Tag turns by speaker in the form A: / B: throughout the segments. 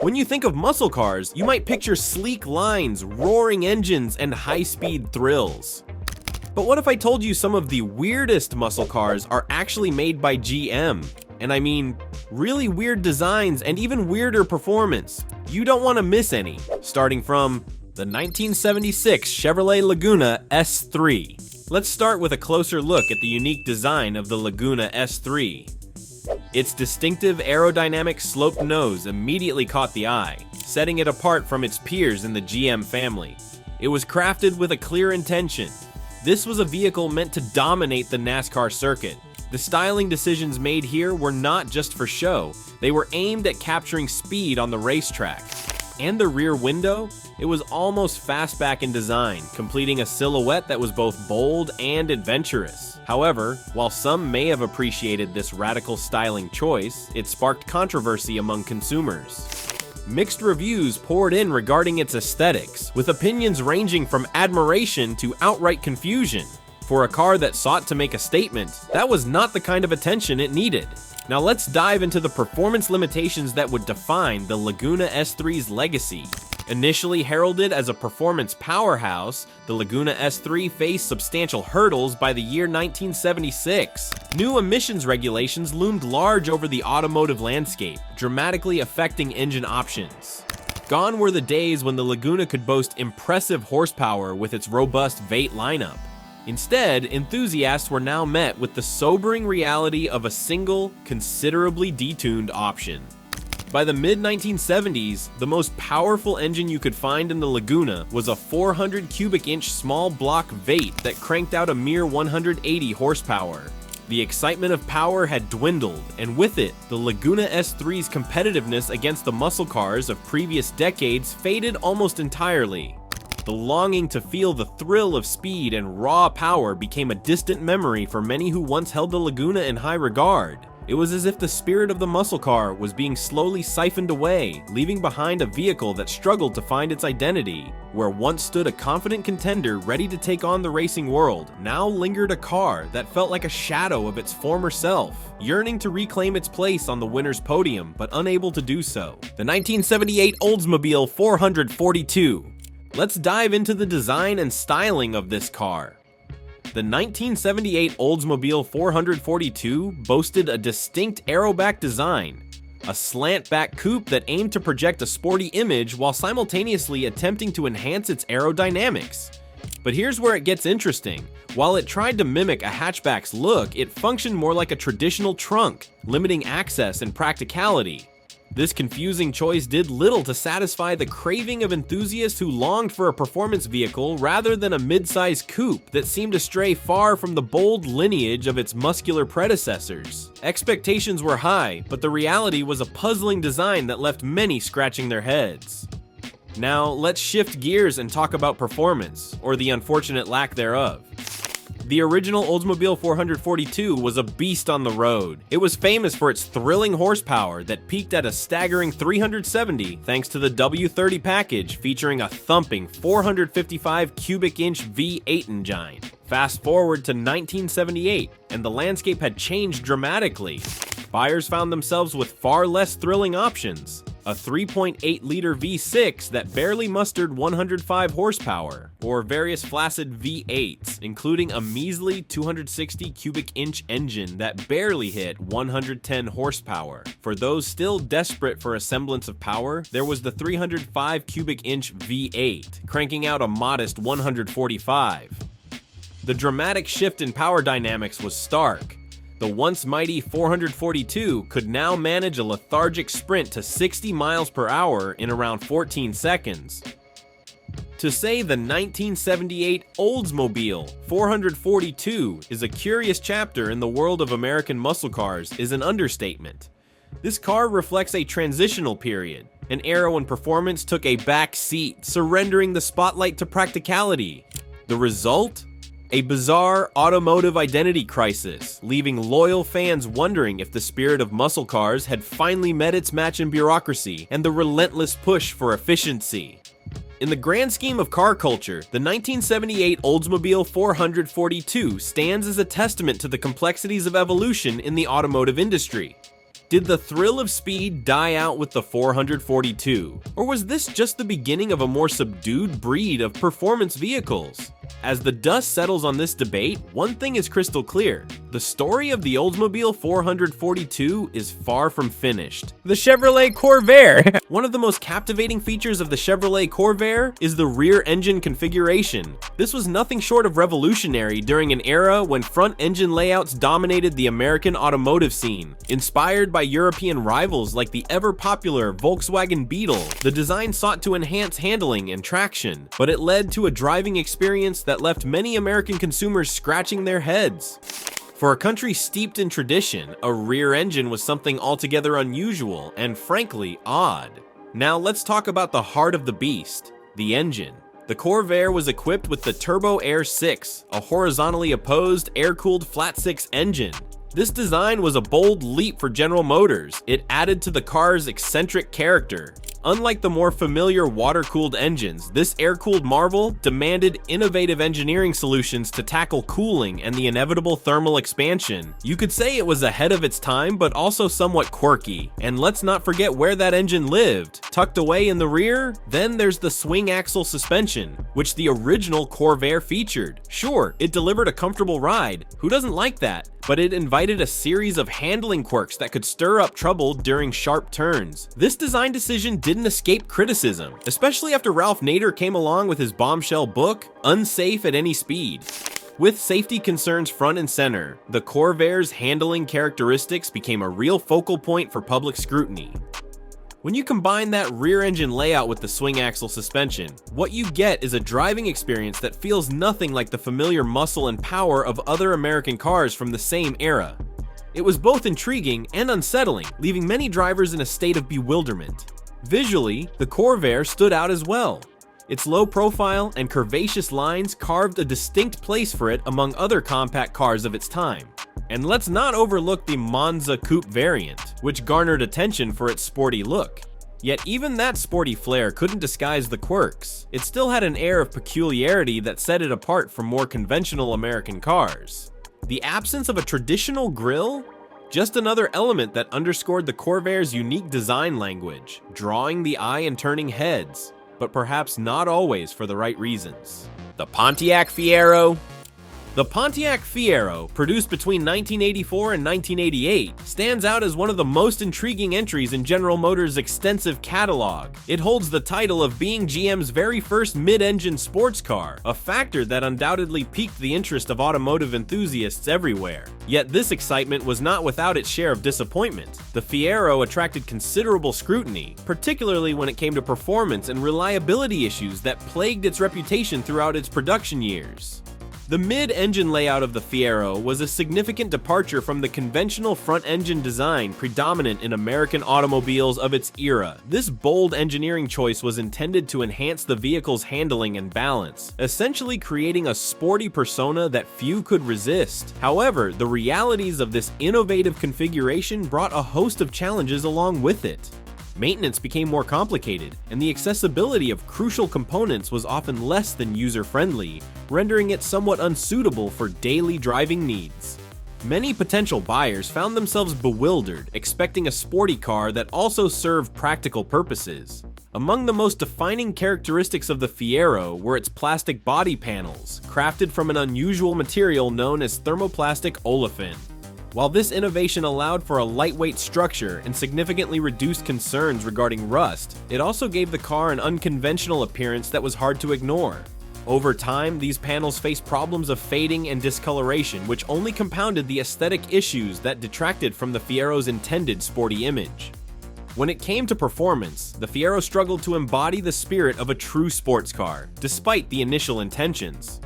A: When you think of muscle cars, you might picture sleek lines, roaring engines, and high-speed thrills. But what if I told you some of the weirdest muscle cars are actually made by GM? And I mean, really weird designs and even weirder performance. You don't want to miss any. Starting from the 1976 Chevrolet Laguna S3. Let's start with a closer look at the unique design of the Laguna S3. Its distinctive aerodynamic sloped nose immediately caught the eye, setting it apart from its peers in the GM family. It was crafted with a clear intention. This was a vehicle meant to dominate the NASCAR circuit. The styling decisions made here were not just for show, they were aimed at capturing speed on the racetrack. And the rear window? It was almost fastback in design, completing a silhouette that was both bold and adventurous. However, while some may have appreciated this radical styling choice, it sparked controversy among consumers. Mixed reviews poured in regarding its aesthetics, with opinions ranging from admiration to outright confusion. For a car that sought to make a statement, that was not the kind of attention it needed. Now let's dive into the performance limitations that would define the Laguna S3's legacy. Initially heralded as a performance powerhouse, the Laguna S3 faced substantial hurdles by the year 1976. New emissions regulations loomed large over the automotive landscape, dramatically affecting engine options. Gone were the days when the Laguna could boast impressive horsepower with its robust V8 lineup. Instead, enthusiasts were now met with the sobering reality of a single, considerably detuned option. By the mid-1970s, the most powerful engine you could find in the Laguna was a 400 cubic inch small block V8 that cranked out a mere 180 horsepower. The excitement of power had dwindled, and with it, the Laguna S3's competitiveness against the muscle cars of previous decades faded almost entirely. The longing to feel the thrill of speed and raw power became a distant memory for many who once held the Laguna in high regard. It was as if the spirit of the muscle car was being slowly siphoned away, leaving behind a vehicle that struggled to find its identity. Where once stood a confident contender ready to take on the racing world, now lingered a car that felt like a shadow of its former self, yearning to reclaim its place on the winner's podium, but unable to do so. The 1978 Oldsmobile 442. Let's dive into the design and styling of this car. The 1978 Oldsmobile 442 boasted a distinct aeroback design, a slant-back coupe that aimed to project a sporty image while simultaneously attempting to enhance its aerodynamics. But here's where it gets interesting. While it tried to mimic a hatchback's look, it functioned more like a traditional trunk, limiting access and practicality. This confusing choice did little to satisfy the craving of enthusiasts who longed for a performance vehicle rather than a mid-size coupe that seemed to stray far from the bold lineage of its muscular predecessors. Expectations were high, but the reality was a puzzling design that left many scratching their heads. Now, let's shift gears and talk about performance, or the unfortunate lack thereof. The original Oldsmobile 442 was a beast on the road. It was famous for its thrilling horsepower that peaked at a staggering 370 thanks to the W30 package featuring a thumping 455 cubic inch V8 engine. Fast forward to 1978, and the landscape had changed dramatically. Buyers found themselves with far less thrilling options. A 3.8-liter V6 that barely mustered 105 horsepower, or various flaccid V8s, including a measly 260 cubic inch engine that barely hit 110 horsepower. For those still desperate for a semblance of power, there was the 305 cubic inch V8, cranking out a modest 145. The dramatic shift in power dynamics was stark. The once mighty 442 could now manage a lethargic sprint to 60 miles per hour in around 14 seconds. To say the 1978 Oldsmobile 442 is a curious chapter in the world of American muscle cars is an understatement. This car reflects a transitional period, an era when performance took a back seat, surrendering the spotlight to practicality. The result? A bizarre automotive identity crisis, leaving loyal fans wondering if the spirit of muscle cars had finally met its match in bureaucracy and the relentless push for efficiency. In the grand scheme of car culture, the 1978 Oldsmobile 442 stands as a testament to the complexities of evolution in the automotive industry. Did the thrill of speed die out with the 442? Or was this just the beginning of a more subdued breed of performance vehicles? As the dust settles on this debate, one thing is crystal clear. The story of the Oldsmobile 442 is far from finished. The Chevrolet Corvair! One of the most captivating features of the Chevrolet Corvair is the rear engine configuration. This was nothing short of revolutionary during an era when front engine layouts dominated the American automotive scene. Inspired by European rivals like the ever-popular Volkswagen Beetle, the design sought to enhance handling and traction, but it led to a driving experience that left many American consumers scratching their heads. For a country steeped in tradition, a rear engine was something altogether unusual and frankly odd. Now let's talk about the heart of the beast, the engine. The Corvair was equipped with the Turbo Air 6, a horizontally opposed air-cooled flat-six engine. This design was a bold leap for General Motors. It added to the car's eccentric character. Unlike the more familiar water-cooled engines, this air-cooled marvel demanded innovative engineering solutions to tackle cooling and the inevitable thermal expansion. You could say it was ahead of its time, but also somewhat quirky. And let's not forget where that engine lived. Tucked away in the rear, then there's the swing axle suspension, which the original Corvair featured. Sure, it delivered a comfortable ride. Who doesn't like that? But it invited a series of handling quirks that could stir up trouble during sharp turns. This design decision didn't escape criticism, especially after Ralph Nader came along with his bombshell book, Unsafe at Any Speed. With safety concerns front and center, the Corvair's handling characteristics became a real focal point for public scrutiny. When you combine that rear engine layout with the swing axle suspension, what you get is a driving experience that feels nothing like the familiar muscle and power of other American cars from the same era. It was both intriguing and unsettling, leaving many drivers in a state of bewilderment. Visually, the Corvair stood out as well. Its low profile and curvaceous lines carved a distinct place for it among other compact cars of its time. And let's not overlook the Monza Coupe variant, which garnered attention for its sporty look. Yet even that sporty flair couldn't disguise the quirks. It still had an air of peculiarity that set it apart from more conventional American cars. The absence of a traditional grille? Just another element that underscored the Corvair's unique design language, drawing the eye and turning heads, but perhaps not always for the right reasons. The Pontiac Fiero. The Pontiac Fiero, produced between 1984 and 1988, stands out as one of the most intriguing entries in General Motors' extensive catalog. It holds the title of being GM's very first mid-engine sports car, a factor that undoubtedly piqued the interest of automotive enthusiasts everywhere. Yet this excitement was not without its share of disappointment. The Fiero attracted considerable scrutiny, particularly when it came to performance and reliability issues that plagued its reputation throughout its production years. The mid-engine layout of the Fiero was a significant departure from the conventional front-engine design predominant in American automobiles of its era. This bold engineering choice was intended to enhance the vehicle's handling and balance, essentially creating a sporty persona that few could resist. However, the realities of this innovative configuration brought a host of challenges along with it. Maintenance became more complicated, and the accessibility of crucial components was often less than user-friendly, rendering it somewhat unsuitable for daily driving needs. Many potential buyers found themselves bewildered, expecting a sporty car that also served practical purposes. Among the most defining characteristics of the Fiero were its plastic body panels, crafted from an unusual material known as thermoplastic olefin. While this innovation allowed for a lightweight structure and significantly reduced concerns regarding rust, it also gave the car an unconventional appearance that was hard to ignore. Over time, these panels faced problems of fading and discoloration, which only compounded the aesthetic issues that detracted from the Fiero's intended sporty image. When it came to performance, the Fiero struggled to embody the spirit of a true sports car, despite the initial intentions.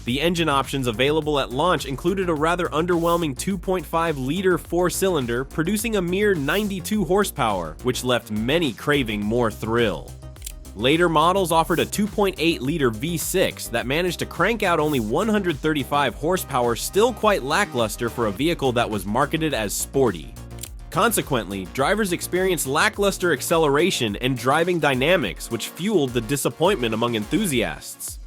A: The engine options available at launch included a rather underwhelming 2.5-liter four-cylinder producing a mere 92 horsepower, which left many craving more thrill. Later models offered a 2.8-liter V6 that managed to crank out only 135 horsepower, still quite lackluster for a vehicle that was marketed as sporty. Consequently, drivers experienced lackluster acceleration and driving dynamics, which fueled the disappointment among enthusiasts.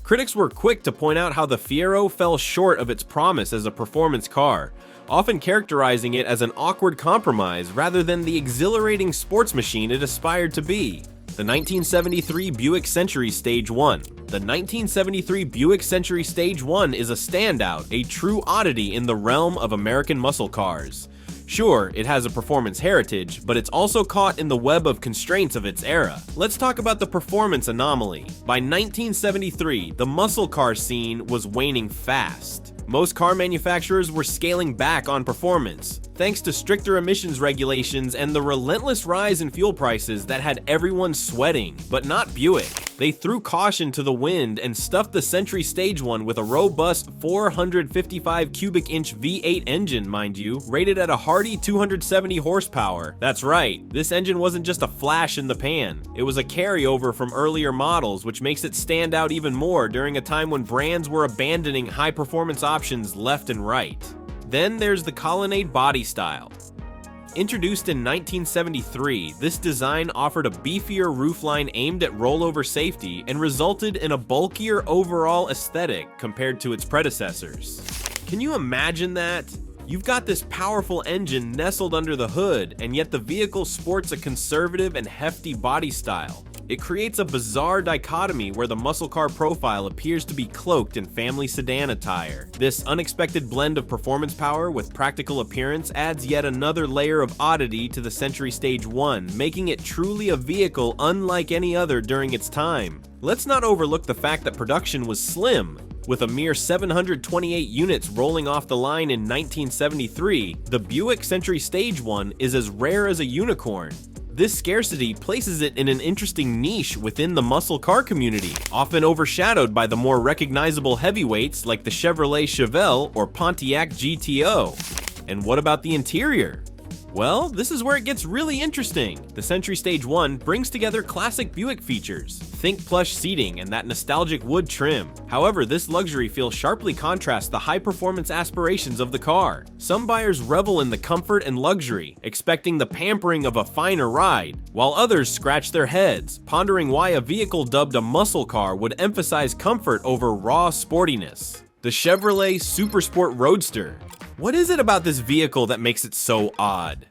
A: Critics were quick to point out how the Fiero fell short of its promise as a performance car, often characterizing it as an awkward compromise rather than the exhilarating sports machine it aspired to be. The 1973 Buick Century Stage 1. The 1973 Buick Century Stage 1 is a standout, a true oddity in the realm of American muscle cars. Sure, it has a performance heritage, but it's also caught in the web of constraints of its era. Let's talk about the performance anomaly. By 1973, the muscle car scene was waning fast. Most car manufacturers were scaling back on performance, thanks to stricter emissions regulations and the relentless rise in fuel prices that had everyone sweating, but not Buick. They threw caution to the wind and stuffed the Century Stage 1 with a robust 455 cubic inch V8 engine, mind you, rated at a hearty 270 horsepower. That's right, this engine wasn't just a flash in the pan, it was a carryover from earlier models, which makes it stand out even more during a time when brands were abandoning high-performance options left and right. Then there's the colonnade body style. Introduced in 1973, this design offered a beefier roofline aimed at rollover safety and resulted in a bulkier overall aesthetic compared to its predecessors. Can you imagine that? You've got this powerful engine nestled under the hood, and yet the vehicle sports a conservative and hefty body style. It creates a bizarre dichotomy where the muscle car profile appears to be cloaked in family sedan attire. This unexpected blend of performance power with practical appearance adds yet another layer of oddity to the Century Stage 1, making it truly a vehicle unlike any other during its time. Let's not overlook the fact that production was slim. With a mere 728 units rolling off the line in 1973, the Buick Century Stage 1 is as rare as a unicorn. This scarcity places it in an interesting niche within the muscle car community, often overshadowed by the more recognizable heavyweights like the Chevrolet Chevelle or Pontiac GTO. And what about the interior? Well, this is where it gets really interesting. The Century Stage 1 brings together classic Buick features. Think plush seating and that nostalgic wood trim. However, this luxury feel sharply contrasts the high-performance aspirations of the car. Some buyers revel in the comfort and luxury, expecting the pampering of a finer ride, while others scratch their heads, pondering why a vehicle dubbed a muscle car would emphasize comfort over raw sportiness. The Chevrolet Supersport Roadster. What is it about this vehicle that makes it so odd?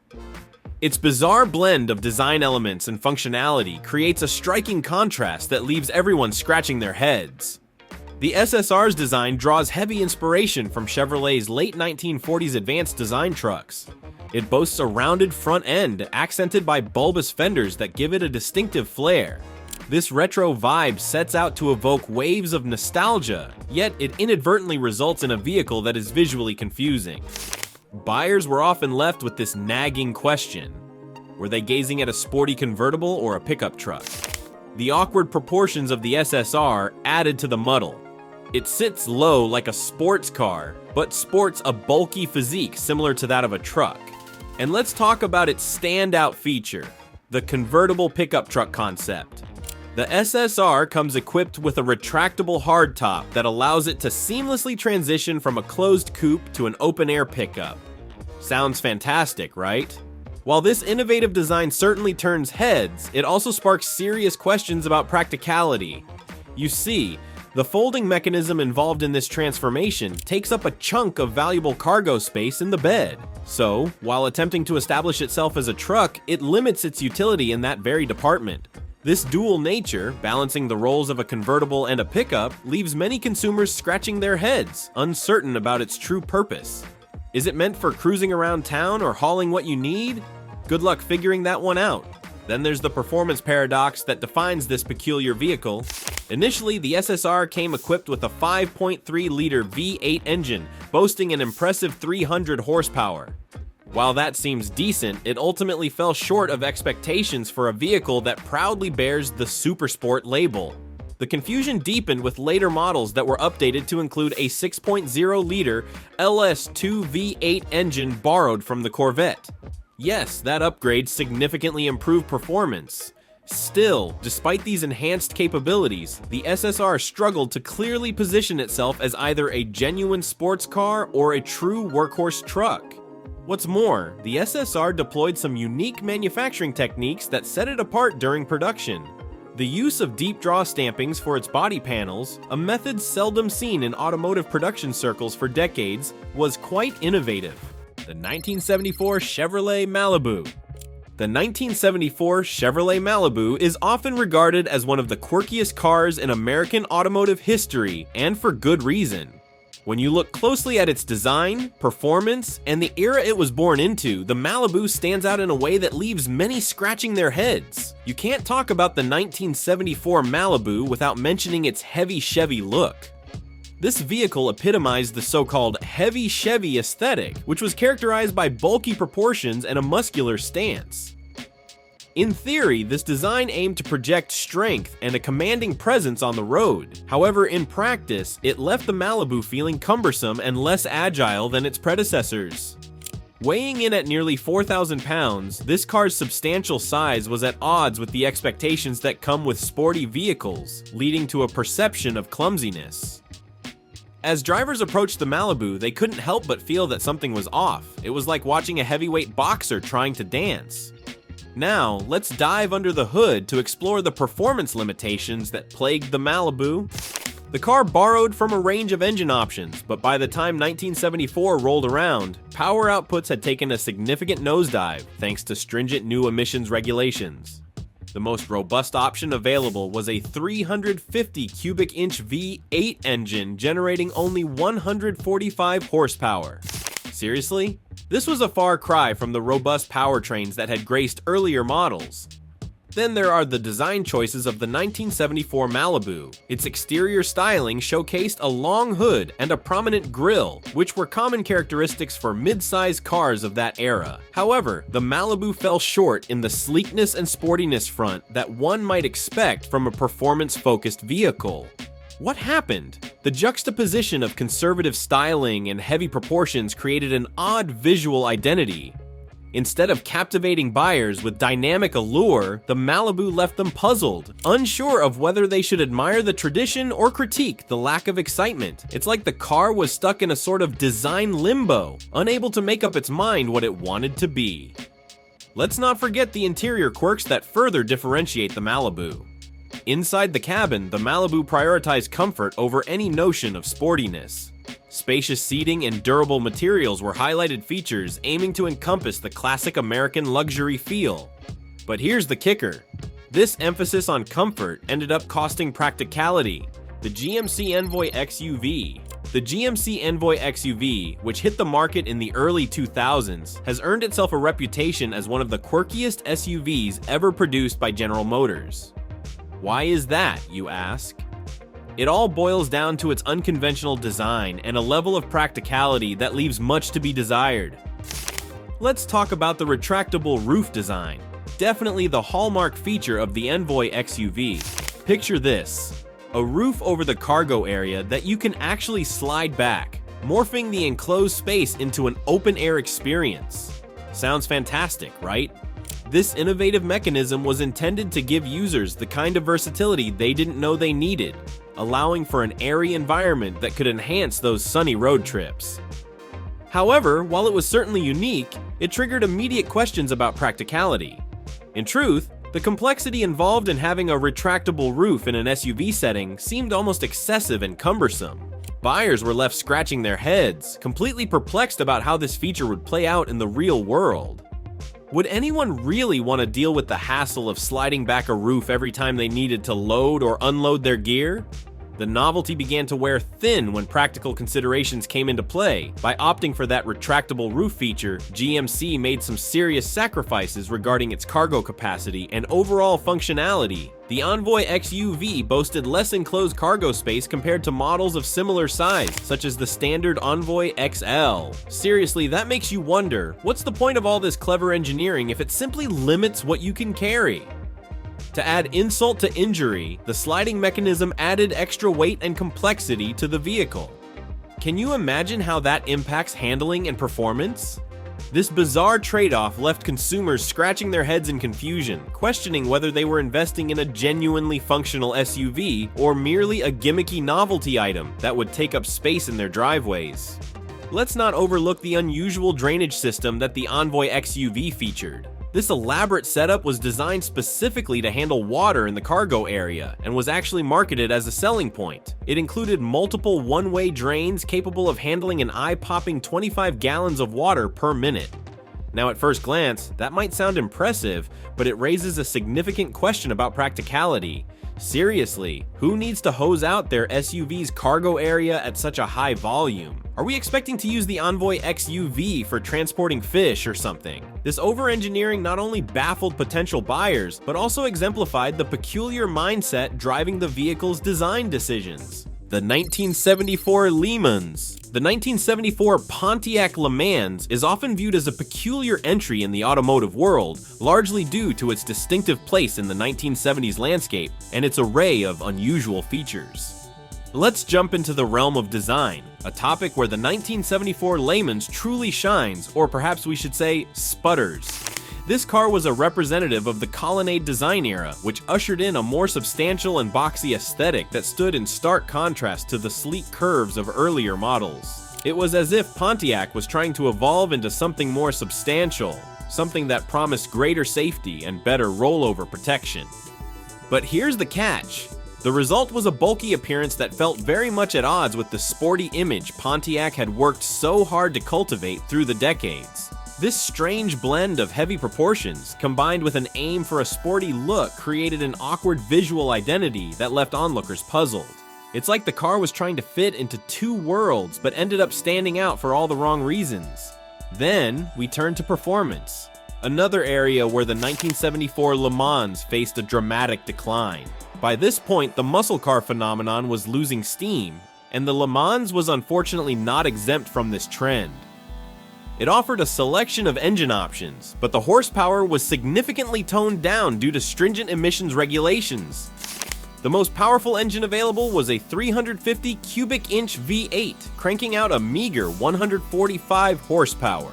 A: Its bizarre blend of design elements and functionality creates a striking contrast that leaves everyone scratching their heads. The SSR's design draws heavy inspiration from Chevrolet's late 1940s advanced design trucks. It boasts a rounded front end accented by bulbous fenders that give it a distinctive flair. This retro vibe sets out to evoke waves of nostalgia, yet it inadvertently results in a vehicle that is visually confusing. Buyers were often left with this nagging question. Were they gazing at a sporty convertible or a pickup truck? The awkward proportions of the SSR added to the muddle. It sits low like a sports car, but sports a bulky physique similar to that of a truck. And let's talk about its standout feature, the convertible pickup truck concept. The SSR comes equipped with a retractable hardtop that allows it to seamlessly transition from a closed coupe to an open-air pickup. Sounds fantastic, right? While this innovative design certainly turns heads, it also sparks serious questions about practicality. You see, the folding mechanism involved in this transformation takes up a chunk of valuable cargo space in the bed. So, while attempting to establish itself as a truck, it limits its utility in that very department. This dual nature, balancing the roles of a convertible and a pickup, leaves many consumers scratching their heads, uncertain about its true purpose. Is it meant for cruising around town or hauling what you need? Good luck figuring that one out. Then there's the performance paradox that defines this peculiar vehicle. Initially, the SSR came equipped with a 5.3-liter V8 engine, boasting an impressive 300 horsepower. While that seems decent, it ultimately fell short of expectations for a vehicle that proudly bears the Supersport label. The confusion deepened with later models that were updated to include a 6.0-liter LS2 V8 engine borrowed from the Corvette. Yes, that upgrade significantly improved performance. Still, despite these enhanced capabilities, the SSR struggled to clearly position itself as either a genuine sports car or a true workhorse truck. What's more, the SSR deployed some unique manufacturing techniques that set it apart during production. The use of deep draw stampings for its body panels, a method seldom seen in automotive production circles for decades, was quite innovative. The 1974 Chevrolet Malibu. The 1974 Chevrolet Malibu is often regarded as one of the quirkiest cars in American automotive history, and for good reason. When you look closely at its design, performance, and the era it was born into, the Malibu stands out in a way that leaves many scratching their heads. You can't talk about the 1974 Malibu without mentioning its heavy Chevy look. This vehicle epitomized the so-called heavy Chevy aesthetic, which was characterized by bulky proportions and a muscular stance. In theory, this design aimed to project strength and a commanding presence on the road. However, in practice, it left the Malibu feeling cumbersome and less agile than its predecessors. Weighing in at nearly 4,000 pounds, this car's substantial size was at odds with the expectations that come with sporty vehicles, leading to a perception of clumsiness. As drivers approached the Malibu, they couldn't help but feel that something was off. It was like watching a heavyweight boxer trying to dance. Now, let's dive under the hood to explore the performance limitations that plagued the Malibu. The car borrowed from a range of engine options, but by the time 1974 rolled around, power outputs had taken a significant nosedive thanks to stringent new emissions regulations. The most robust option available was a 350 cubic inch V8 engine generating only 145 horsepower. Seriously? This was a far cry from the robust powertrains that had graced earlier models. Then there are the design choices of the 1974 Malibu. Its exterior styling showcased a long hood and a prominent grille, which were common characteristics for mid-size cars of that era. However, the Malibu fell short in the sleekness and sportiness front that one might expect from a performance-focused vehicle. What happened? The juxtaposition of conservative styling and heavy proportions created an odd visual identity. Instead of captivating buyers with dynamic allure, the Malibu left them puzzled, unsure of whether they should admire the tradition or critique the lack of excitement. It's like the car was stuck in a sort of design limbo, unable to make up its mind what it wanted to be. Let's not forget the interior quirks that further differentiate the Malibu. Inside the cabin, the Malibu prioritized comfort over any notion of sportiness. Spacious seating and durable materials were highlighted features aiming to encompass the classic American luxury feel. But here's the kicker. This emphasis on comfort ended up costing practicality. The GMC Envoy XUV. The GMC Envoy XUV, which hit the market in the early 2000s, has earned itself a reputation as one of the quirkiest SUVs ever produced by General Motors. Why is that, you ask? It all boils down to its unconventional design and a level of practicality that leaves much to be desired. Let's talk about the retractable roof design, definitely the hallmark feature of the Envoy XUV. Picture this, a roof over the cargo area that you can actually slide back, morphing the enclosed space into an open-air experience. Sounds fantastic, right? This innovative mechanism was intended to give users the kind of versatility they didn't know they needed, allowing for an airy environment that could enhance those sunny road trips. However, while it was certainly unique, it triggered immediate questions about practicality. In truth, the complexity involved in having a retractable roof in an SUV setting seemed almost excessive and cumbersome. Buyers were left scratching their heads, completely perplexed about how this feature would play out in the real world. Would anyone really want to deal with the hassle of sliding back a roof every time they needed to load or unload their gear? The novelty began to wear thin when practical considerations came into play. By opting for that retractable roof feature, GMC made some serious sacrifices regarding its cargo capacity and overall functionality. The Envoy XUV boasted less enclosed cargo space compared to models of similar size, such as the standard Envoy XL. Seriously, that makes you wonder, what's the point of all this clever engineering if it simply limits what you can carry? To add insult to injury, the sliding mechanism added extra weight and complexity to the vehicle. Can you imagine how that impacts handling and performance? This bizarre trade-off left consumers scratching their heads in confusion, questioning whether they were investing in a genuinely functional SUV or merely a gimmicky novelty item that would take up space in their driveways. Let's not overlook the unusual drainage system that the Envoy XUV featured. This elaborate setup was designed specifically to handle water in the cargo area and was actually marketed as a selling point. It included multiple one-way drains capable of handling an eye-popping 25 gallons of water per minute. Now at first glance, that might sound impressive, but it raises a significant question about practicality. Seriously, who needs to hose out their SUV's cargo area at such a high volume? Are we expecting to use the Envoy XUV for transporting fish or something? This over-engineering not only baffled potential buyers, but also exemplified the peculiar mindset driving the vehicle's design decisions. The 1974 LeMans. The 1974 Pontiac LeMans is often viewed as a peculiar entry in the automotive world, largely due to its distinctive place in the 1970s landscape and its array of unusual features. Let's jump into the realm of design, a topic where the 1974 LeMans truly shines, or perhaps we should say, sputters. This car was a representative of the colonnade design era, which ushered in a more substantial and boxy aesthetic that stood in stark contrast to the sleek curves of earlier models. It was as if Pontiac was trying to evolve into something more substantial, something that promised greater safety and better rollover protection. But here's the catch. The result was a bulky appearance that felt very much at odds with the sporty image Pontiac had worked so hard to cultivate through the decades. This strange blend of heavy proportions, combined with an aim for a sporty look, created an awkward visual identity that left onlookers puzzled. It's like the car was trying to fit into two worlds, but ended up standing out for all the wrong reasons. Then, we turn to performance, another area where the 1974 LeMans faced a dramatic decline. By this point, the muscle car phenomenon was losing steam, and the LeMans was unfortunately not exempt from this trend. It offered a selection of engine options, but the horsepower was significantly toned down due to stringent emissions regulations. The most powerful engine available was a 350 cubic inch V8, cranking out a meager 145 horsepower.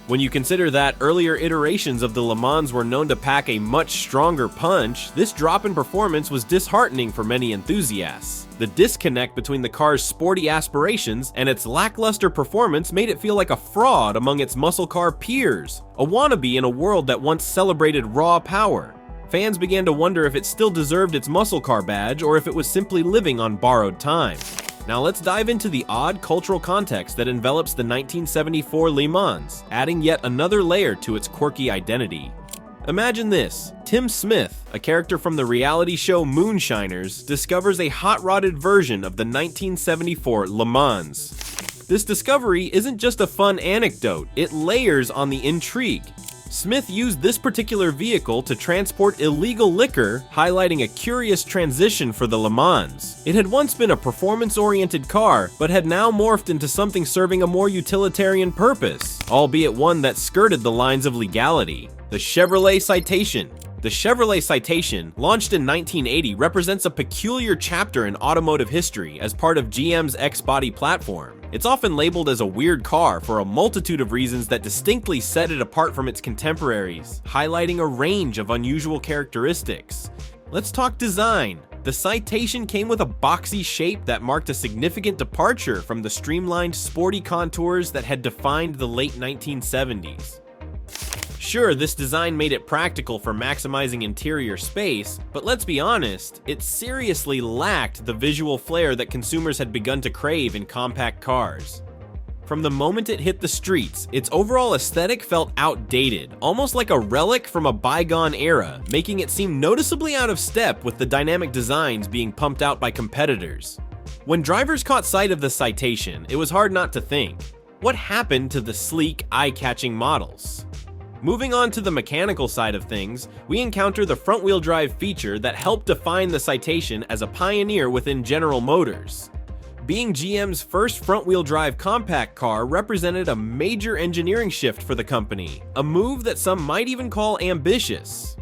A: When you consider that earlier iterations of the LeMans were known to pack a much stronger punch, this drop in performance was disheartening for many enthusiasts. The disconnect between the car's sporty aspirations and its lackluster performance made it feel like a fraud among its muscle car peers, a wannabe in a world that once celebrated raw power. Fans began to wonder if it still deserved its muscle car badge or if it was simply living on borrowed time. Now let's dive into the odd cultural context that envelops the 1974 LeMans, adding yet another layer to its quirky identity. Imagine this. Tim Smith, a character from the reality show Moonshiners, discovers a hot-rodded version of the 1974 LeMans. This discovery isn't just a fun anecdote, it layers on the intrigue. Smith used this particular vehicle to transport illegal liquor, highlighting a curious transition for the LeMans. It had once been a performance-oriented car, but had now morphed into something serving a more utilitarian purpose, albeit one that skirted the lines of legality. The Chevrolet Citation. The Chevrolet Citation, launched in 1980, represents a peculiar chapter in automotive history as part of GM's X-Body platform. It's often labeled as a weird car for a multitude of reasons that distinctly set it apart from its contemporaries, highlighting a range of unusual characteristics. Let's talk design. The Citation came with a boxy shape that marked a significant departure from the streamlined, sporty contours that had defined the late 1970s. Sure, this design made it practical for maximizing interior space, but let's be honest, it seriously lacked the visual flair that consumers had begun to crave in compact cars. From the moment it hit the streets, its overall aesthetic felt outdated, almost like a relic from a bygone era, making it seem noticeably out of step with the dynamic designs being pumped out by competitors. When drivers caught sight of the Citation, it was hard not to think, what happened to the sleek, eye-catching models? Moving on to the mechanical side of things, we encounter the front-wheel drive feature that helped define the Citation as a pioneer within General Motors. Being GM's first front-wheel drive compact car represented a major engineering shift for the company, a move that some might even call ambitious.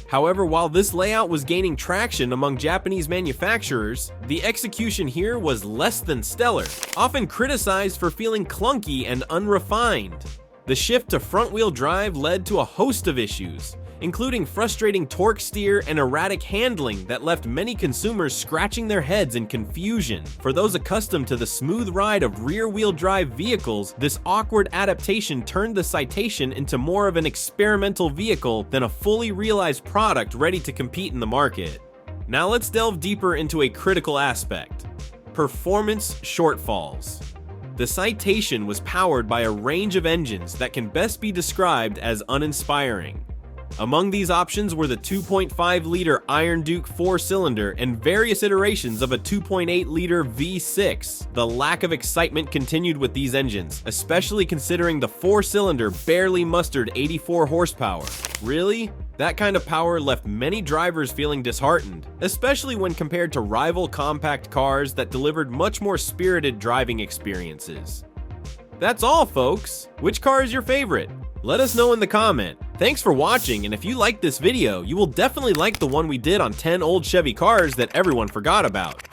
A: However, while this layout was gaining traction among Japanese manufacturers, the execution here was less than stellar, often criticized for feeling clunky and unrefined. The shift to front-wheel drive led to a host of issues, including frustrating torque steer and erratic handling that left many consumers scratching their heads in confusion. For those accustomed to the smooth ride of rear-wheel drive vehicles, this awkward adaptation turned the Citation into more of an experimental vehicle than a fully realized product ready to compete in the market. Now let's delve deeper into a critical aspect: performance shortfalls. The Citation was powered by a range of engines that can best be described as uninspiring. Among these options were the 2.5-liter Iron Duke 4-cylinder and various iterations of a 2.8-liter V6. The lack of excitement continued with these engines, especially considering the 4-cylinder barely mustered 84 horsepower. Really? That kind of power left many drivers feeling disheartened, especially when compared to rival compact cars that delivered much more spirited driving experiences. That's all, folks! Which car is your favorite? Let us know in the comment. Thanks for watching, and if you liked this video, you will definitely like the one we did on 10 old Chevy cars that everyone forgot about.